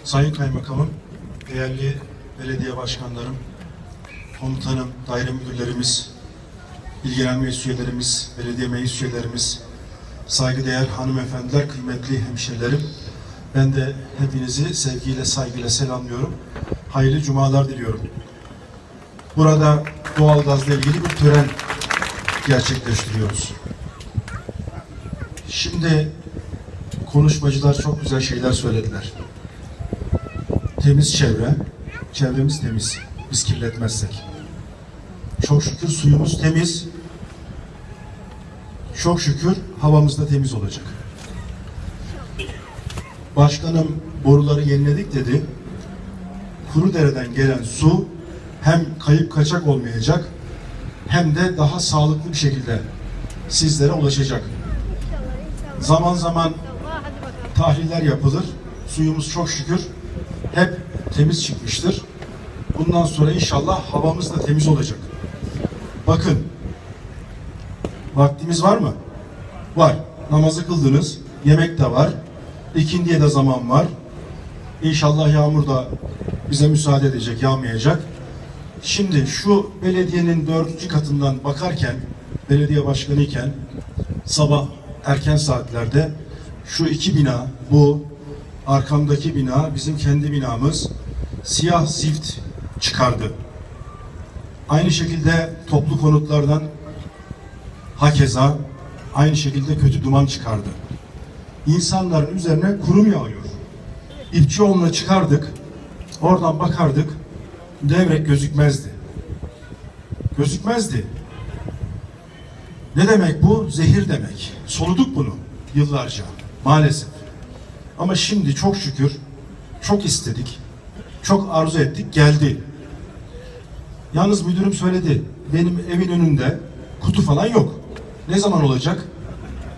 Sayın Kaymakamım, değerli belediye başkanlarım, komutanım, daire müdürlerimiz, ilgilenen meclis üyelerimiz, belediye meclis üyelerimiz, saygıdeğer hanımefendiler, kıymetli hemşerilerim, ben de hepinizi sevgiyle, saygıyla selamlıyorum. Hayırlı cumalar diliyorum. Burada doğalgazla ilgili bir tören gerçekleştiriyoruz. Şimdi konuşmacılar çok güzel şeyler söylediler. Temiz çevre, çevremiz temiz. Biz kirletmezsek. Çok şükür suyumuz temiz. Çok şükür havamız da temiz olacak. Başkanım boruları yeniledik dedi. Kurudere'den gelen su hem kayıp kaçak olmayacak hem de daha sağlıklı bir şekilde sizlere ulaşacak. Zaman zaman tahliller yapılır. Suyumuz çok şükür hep temiz çıkmıştır. Bundan sonra inşallah havamız da temiz olacak. Bakın, vaktimiz var mı? Var. Namazı kıldınız, yemek de var, ikindiye de zaman var. İnşallah yağmur da bize müsaade edecek, yağmayacak. Şimdi şu belediyenin 4. katından bakarken, belediye başkanıyken sabah erken saatlerde şu iki bina, bu arkamdaki bina bizim kendi binamız, siyah zift çıkardı. Aynı şekilde toplu konutlardan hakeza aynı şekilde kötü duman çıkardı. İnsanların üzerine kurum yağıyor. İpçioğlu'na çıkardık, oradan bakardık, devrek gözükmezdi. Gözükmezdi. Ne demek bu? Zehir demek. Soluduk bunu yıllarca maalesef. Ama şimdi çok şükür çok istedik, çok arzu ettik, geldi. Yalnız müdürüm söyledi, benim evin önünde kutu falan yok. Ne zaman olacak?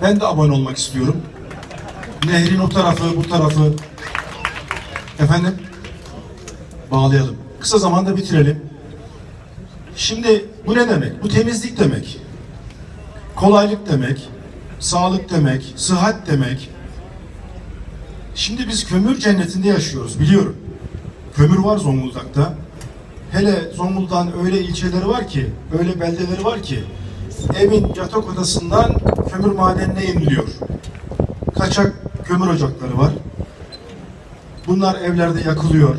Ben de abone olmak istiyorum. Nehrin o tarafı, bu tarafı. Efendim? Bağlayalım. Kısa zamanda bitirelim. Şimdi bu ne demek? Bu temizlik demek. Kolaylık demek. Sağlık demek. Sıhhat demek. Şimdi biz kömür cennetinde yaşıyoruz, biliyorum. Kömür var Zonguldak'ta. Hele Zonguldak'ın öyle ilçeleri var ki, öyle beldeleri var ki, evin yatak odasından kömür madenine iniliyor. Kaçak kömür ocakları var. Bunlar evlerde yakılıyor.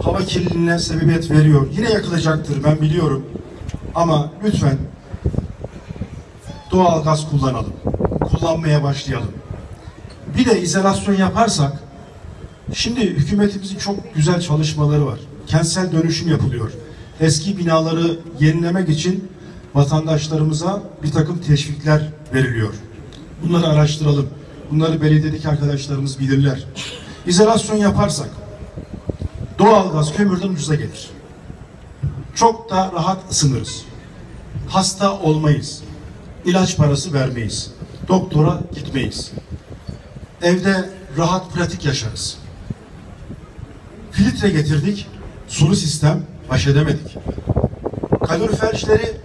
Hava kirliliğine sebebiyet veriyor. Yine yakılacaktır, ben biliyorum. Ama lütfen doğalgaz kullanalım. Kullanmaya başlayalım. Bir de izolasyon yaparsak, şimdi hükümetimizin çok güzel çalışmaları var. Kentsel dönüşüm yapılıyor. Eski binaları yenilemek için vatandaşlarımıza bir takım teşvikler veriliyor. Bunları araştıralım. Bunları belediyedeki arkadaşlarımız bilirler. İzolasyon yaparsak doğalgaz kömürden ucuza gelir. Çok da rahat ısınırız. Hasta olmayız. İlaç parası vermeyiz. Doktora gitmeyiz. Evde rahat, pratik yaşarız. Filtre getirdik, sulu sistem, baş edemedik. Kalorifercileri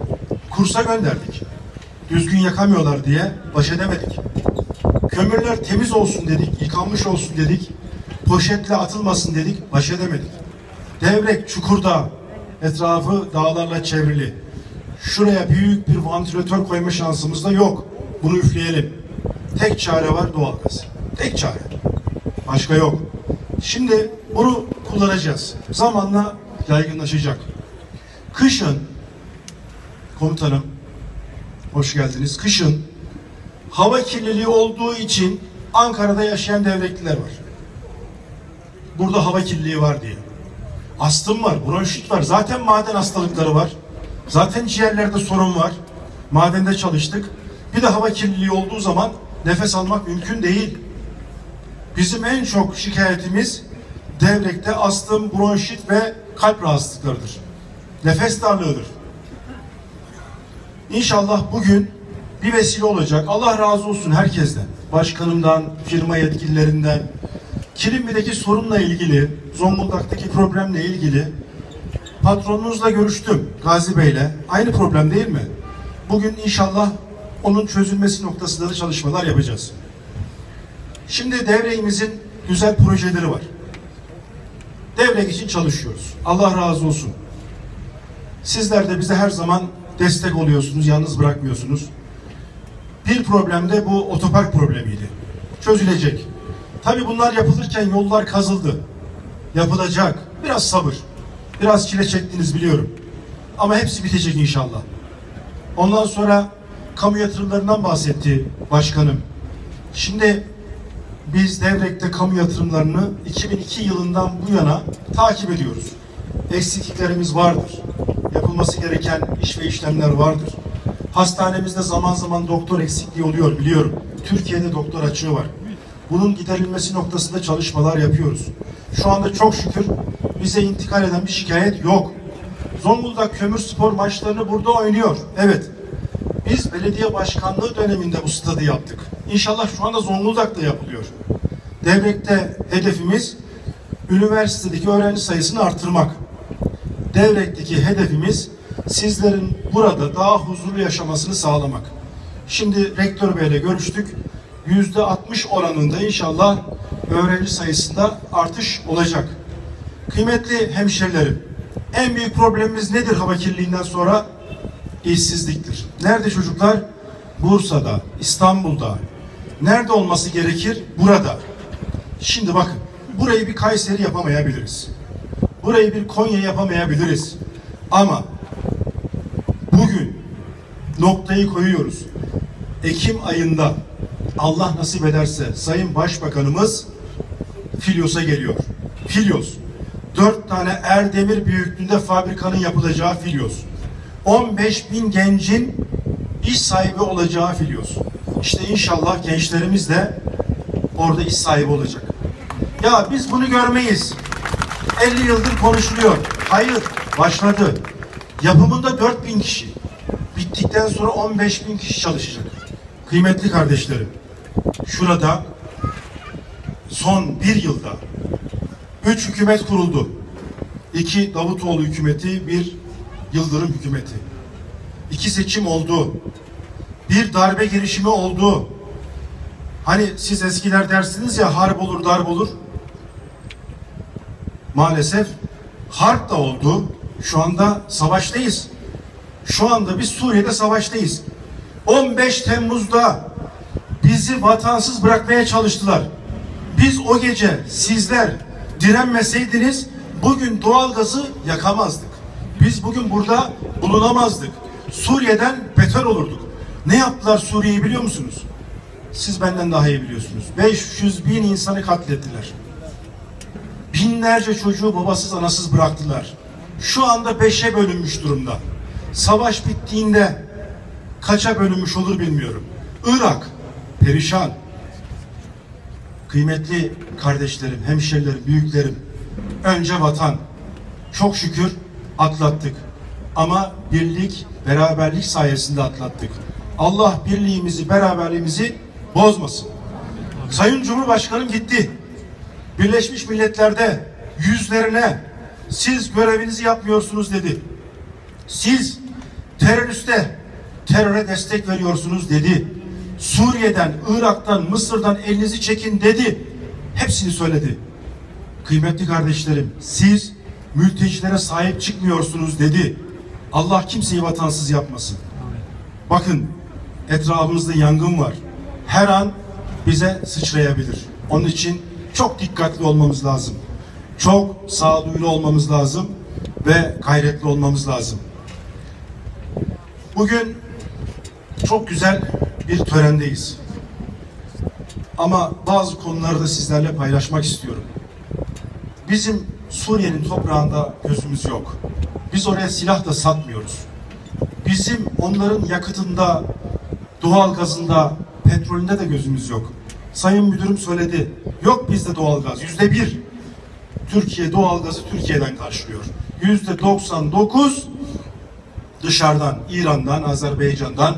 kursa gönderdik. Düzgün yakamıyorlar diye baş edemedik. Kömürler temiz olsun dedik, yıkanmış olsun dedik, poşetle atılmasın dedik, baş edemedik. Devrek, Çukurdağ, etrafı dağlarla çevrili. Şuraya büyük bir vantilatör koyma şansımız da yok. Bunu üfleyelim. Tek çare var, doğalgaz. Tek çare. Başka yok. Şimdi bunu kullanacağız. Zamanla yaygınlaşacak. Kışın, komutanım, hoş geldiniz. Kışın hava kirliliği olduğu için Ankara'da yaşayan devrekliler var. Burada hava kirliliği var diye. Astım var, bronşit var. Zaten maden hastalıkları var. Zaten ciğerlerde sorun var. Madende çalıştık. Bir de hava kirliliği olduğu zaman nefes almak mümkün değil. Bizim en çok şikayetimiz devrekte astım, bronşit ve kalp rahatsızlıklarıdır. Nefes darlığıdır. İnşallah bugün bir vesile olacak. Allah razı olsun herkesten. Başkanımdan, firma yetkililerinden. Kilimli'deki sorunla ilgili, Zonguldak'taki problemle ilgili patronunuzla görüştüm, Gazi Bey'le. Aynı problem değil mi? Bugün inşallah onun çözülmesi noktasında da çalışmalar yapacağız. Şimdi devreğimizin güzel projeleri var. Devlet için çalışıyoruz. Allah razı olsun. Sizler de bize her zaman destek oluyorsunuz, yalnız bırakmıyorsunuz. Bir problem de bu otopark problemiydi. Çözülecek. Tabii bunlar yapılırken yollar kazıldı. Yapılacak. Biraz sabır. Biraz çile çektiniz biliyorum. Ama hepsi bitecek inşallah. Ondan sonra kamu yatırımlarından bahsetti başkanım. Şimdi biz Devrek'te kamu yatırımlarını 2002 yılından bu yana takip ediyoruz. Eksikliklerimiz vardır. Yapılması gereken iş ve işlemler vardır. Hastanemizde zaman zaman doktor eksikliği oluyor biliyorum. Türkiye'de doktor açığı var. Bunun giderilmesi noktasında çalışmalar yapıyoruz. Şu anda çok şükür bize intikal eden bir şikayet yok. Zonguldak Kömürspor maçlarını burada oynuyor. Evet. Biz belediye başkanlığı döneminde bu stadı yaptık. İnşallah şu anda Zonguldak'ta yapılıyor. Devrek'te hedefimiz üniversitedeki öğrenci sayısını artırmak. Devrek'teki hedefimiz sizlerin burada daha huzurlu yaşamasını sağlamak. Şimdi rektör beyle görüştük. %60 oranında inşallah öğrenci sayısında artış olacak. Kıymetli hemşerilerim, en büyük problemimiz nedir hava kirliliğinden sonra? İşsizliktir. Nerede çocuklar? Bursa'da, İstanbul'da. Nerede olması gerekir? Burada. Şimdi bakın, burayı bir Kayseri yapamayabiliriz. Burayı bir Konya yapamayabiliriz. Ama bugün noktayı koyuyoruz. Ekim ayında Allah nasip ederse Sayın Başbakanımız Filyos'a geliyor. Filyos. 4 tane Erdemir büyüklüğünde fabrikanın yapılacağı Filyos. 15.000 gencin iş sahibi olacağı Filyos. İşte inşallah gençlerimiz de orada iş sahibi olacak. Ya biz bunu görmeyiz. 50 yıldır konuşuluyor. Hayır, başladı. Yapımında 4.000 kişi. Bittikten sonra 15.000 kişi çalışacak. Kıymetli kardeşlerim, şurada son bir yılda 3 hükümet kuruldu. 2 Davutoğlu hükümeti, 1 Yıldırım hükümeti. 2 seçim oldu. 1 darbe girişimi oldu. Hani siz eskiler dersiniz ya, harp olur, darp olur. Maalesef harp da oldu. Şu anda savaştayız. Şu anda biz Suriye'de savaştayız. 15 Temmuz'da bizi vatansız bırakmaya çalıştılar. Biz o gece sizler direnmeseydiniz bugün doğalgazı yakamazdık. Biz bugün burada bulunamazdık. Suriye'den beter olurduk. Ne yaptılar Suriye'yi biliyor musunuz? Siz benden daha iyi biliyorsunuz. 500.000 insanı katlettiler. Binlerce çocuğu babasız anasız bıraktılar. Şu anda 5'e bölünmüş durumda. Savaş bittiğinde kaça bölünmüş olur bilmiyorum. Irak perişan. Kıymetli kardeşlerim, hemşerilerim, büyüklerim. Önce vatan. Çok şükür atlattık. Ama birlik, beraberlik sayesinde atlattık. Allah birliğimizi, beraberliğimizi bozmasın. Sayın Cumhurbaşkanım gitti. Birleşmiş Milletler'de yüzlerine siz görevinizi yapmıyorsunuz dedi. Siz teröre destek veriyorsunuz dedi. Suriye'den, Irak'tan, Mısır'dan elinizi çekin dedi. Hepsini söyledi. Kıymetli kardeşlerim, siz mültecilere sahip çıkmıyorsunuz dedi. Allah kimseyi vatansız yapmasın. Bakın, etrafımızda yangın var. Her an bize sıçrayabilir. Onun için çok dikkatli olmamız lazım. Çok sağduyulu olmamız lazım ve gayretli olmamız lazım. Bugün çok güzel bir törendeyiz. Ama bazı konuları da sizlerle paylaşmak istiyorum. Bizim Suriye'nin toprağında gözümüz yok. Biz oraya silah da satmıyoruz. Bizim onların yakıtında, doğalgazında, petrolünde de gözümüz yok. Sayın Müdürüm söyledi. Yok bizde doğalgaz. %1. Türkiye doğalgazı Türkiye'den karşılıyor. %99 dışarıdan, İran'dan, Azerbaycan'dan,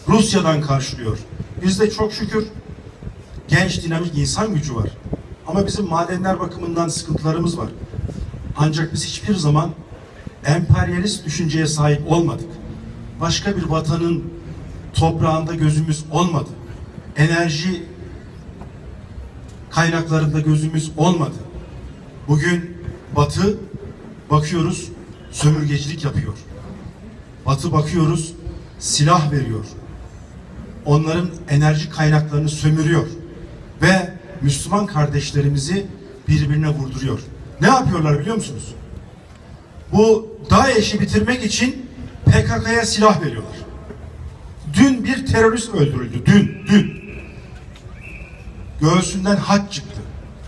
Rusya'dan karşılıyor. Bizde çok şükür genç, dinamik insan gücü var. Ama bizim madenler bakımından sıkıntılarımız var. Ancak biz hiçbir zaman emperyalist düşünceye sahip olmadık. Başka bir vatanın toprağında gözümüz olmadı. Enerji kaynaklarında gözümüz olmadı. Bugün Batı bakıyoruz sömürgecilik yapıyor. Batı bakıyoruz silah veriyor. Onların enerji kaynaklarını sömürüyor. Ve Müslüman kardeşlerimizi birbirine vurduruyor. Ne yapıyorlar biliyor musunuz? Bu DAEŞ'i bitirmek için PKK'ya silah veriyorlar. Dün bir terörist öldürüldü. Dün. Göğsünden haç çıktı.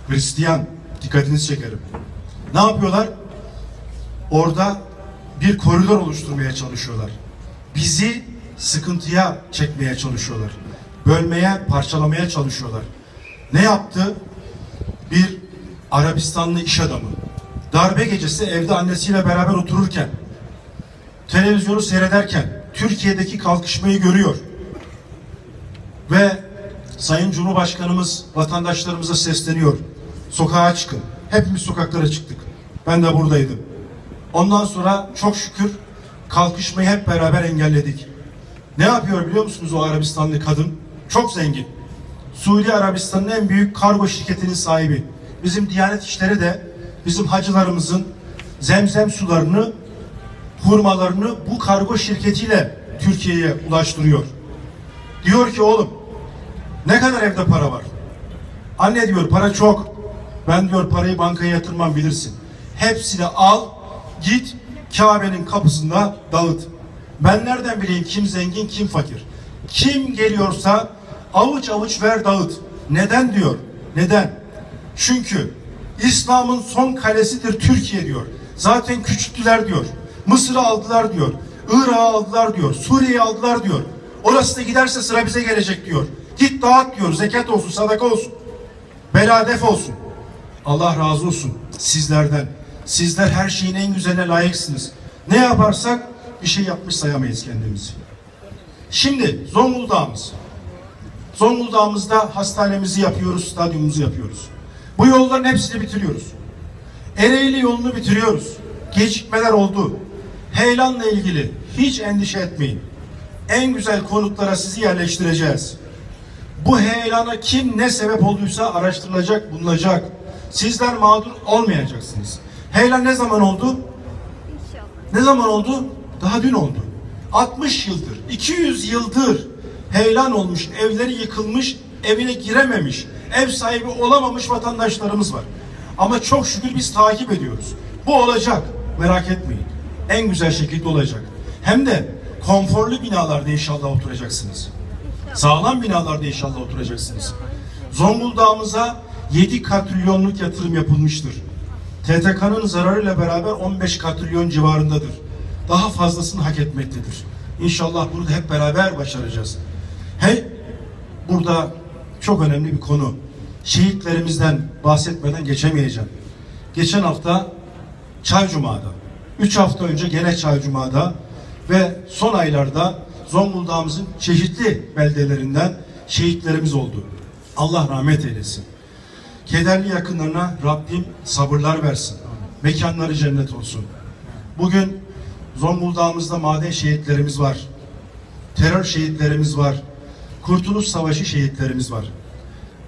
Hristiyan. Dikkatinizi çekerim. Ne yapıyorlar? Orada bir koridor oluşturmaya çalışıyorlar. Bizi sıkıntıya çekmeye çalışıyorlar. Bölmeye, parçalamaya çalışıyorlar. Ne yaptı? Bir Arabistanlı iş adamı. Darbe gecesi evde annesiyle beraber otururken, televizyonu seyrederken Türkiye'deki kalkışmayı görüyor. Ve Sayın Cumhurbaşkanımız vatandaşlarımıza sesleniyor. Sokağa çıkın. Hepimiz sokaklara çıktık. Ben de buradaydım. Ondan sonra çok şükür kalkışmayı hep beraber engelledik. Ne yapıyor biliyor musunuz o Arabistanlı kadın? Çok zengin. Suudi Arabistan'ın en büyük kargo şirketinin sahibi. Bizim Diyanet İşleri de bizim hacılarımızın zemzem sularını, hurmalarını bu kargo şirketiyle Türkiye'ye ulaştırıyor. Diyor ki oğlum ne kadar evde para var? Anne diyor para çok. Ben diyor parayı bankaya yatırmam bilirsin. Hepsini al git Kabe'nin kapısında dağıt. Ben nereden bileyim kim zengin kim fakir? Kim geliyorsa avuç avuç ver dağıt. Neden diyor? Neden? Çünkü İslam'ın son kalesidir Türkiye diyor. Zaten küçülttüler diyor. Mısır'ı aldılar diyor. Irak'ı aldılar diyor. Suriye'yi aldılar diyor. Orası da giderse sıra bize gelecek diyor. Git dağıt diyor. Zekat olsun, sadaka olsun. Bela def olsun. Allah razı olsun sizlerden. Sizler her şeyin en güzeline layıksınız. Ne yaparsak bir şey yapmış sayamayız kendimizi. Şimdi Zonguldak'ımız. Zonguldak'ımızda hastanemizi yapıyoruz, stadyumumuzu yapıyoruz. Bu yolların hepsini bitiriyoruz. Ereğli yolunu bitiriyoruz. Gecikmeler oldu. Heyelan'la ilgili hiç endişe etmeyin. En güzel konutlara sizi yerleştireceğiz. Bu heyelana kim ne sebep olduysa araştırılacak, bulunacak. Sizler mağdur olmayacaksınız. Heyelan ne zaman oldu? İnşallah. Ne zaman oldu? Daha dün oldu. 60 yıldır, 200 yıldır heyelan olmuş, evleri yıkılmış, evine girememiş, ev sahibi olamamış vatandaşlarımız var. Ama çok şükür biz takip ediyoruz. Bu olacak, merak etmeyin. En güzel şekilde olacak. Hem de konforlu binalarda inşallah oturacaksınız. Sağlam binalarda inşallah oturacaksınız. Zonguldak'ımıza 7 katrilyonluk yatırım yapılmıştır. TTK'nın zararıyla beraber 15 katrilyon civarındadır. Daha fazlasını hak etmektedir. İnşallah bunu da hep beraber başaracağız. Burada çok önemli bir konu. Şehitlerimizden bahsetmeden geçemeyeceğim. Geçen hafta Çaycuma'da, 3 hafta önce gene Çaycuma'da ve son aylarda Zonguldak'ımızın çeşitli beldelerinden şehitlerimiz oldu. Allah rahmet eylesin. Kederli yakınlarına Rabbim sabırlar versin. Mekanları cennet olsun. Bugün Zonguldak'ımızda maden şehitlerimiz var. Terör şehitlerimiz var. Kurtuluş Savaşı şehitlerimiz var.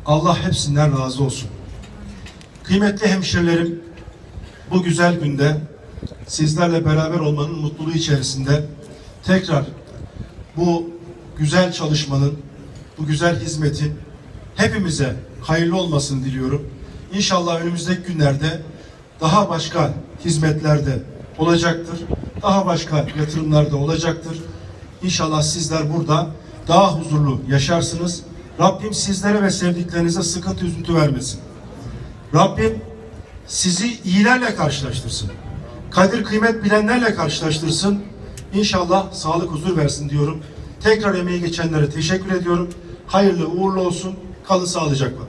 Allah hepsinden razı olsun. Kıymetli hemşerilerim, bu güzel günde sizlerle beraber olmanın mutluluğu içerisinde tekrar bu güzel çalışmanın, bu güzel hizmetin hepimize hayırlı olmasını diliyorum. İnşallah önümüzdeki günlerde daha başka hizmetlerde olacaktır. Daha başka yatırımlarda olacaktır. İnşallah sizler burada daha huzurlu yaşarsınız. Rabbim sizlere ve sevdiklerinize sıkıntı üzüntü vermesin. Rabbim sizi iyilerle karşılaştırsın. Kadir kıymet bilenlerle karşılaştırsın. İnşallah sağlık huzur versin diyorum. Tekrar emeği geçenlere teşekkür ediyorum. Hayırlı uğurlu olsun. Kalın sağlıcakla.